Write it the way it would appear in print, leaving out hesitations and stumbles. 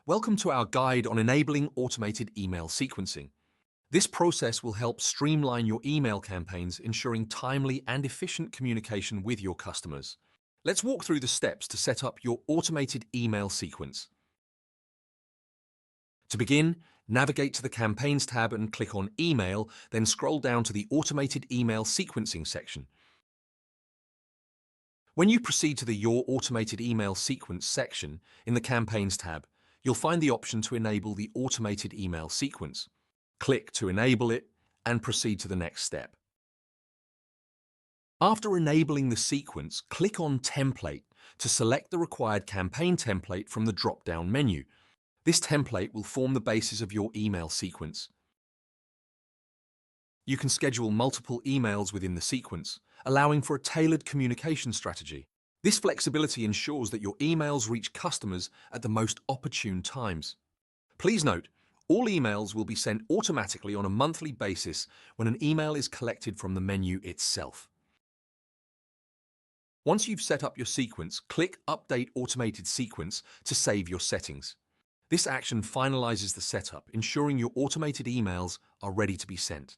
Welcome to our guide on enabling automated email sequencing. This process will help streamline your email campaigns, ensuring timely and efficient communication with your customers. Let's walk through the steps to set up your automated email sequence. To begin, navigate to the Campaigns tab and click on Email, then scroll down to the Automated Email Sequencing section. When you proceed to the Your Automated Email Sequence section in the Campaigns tab, you'll find the option to enable the automated email sequence. Click to enable it and proceed to the next step. After enabling the sequence, click on Template to select the required campaign template from the drop-down menu. This template will form the basis of your email sequence. You can schedule multiple emails within the sequence, allowing for a tailored communication strategy. This flexibility ensures that your emails reach customers at the most opportune times. Please note, all emails will be sent automatically on a monthly basis when an email is collected from the menu itself. Once you've set up your sequence, click Update Automated Sequence to save your settings. This action finalizes the setup, ensuring your automated emails are ready to be sent.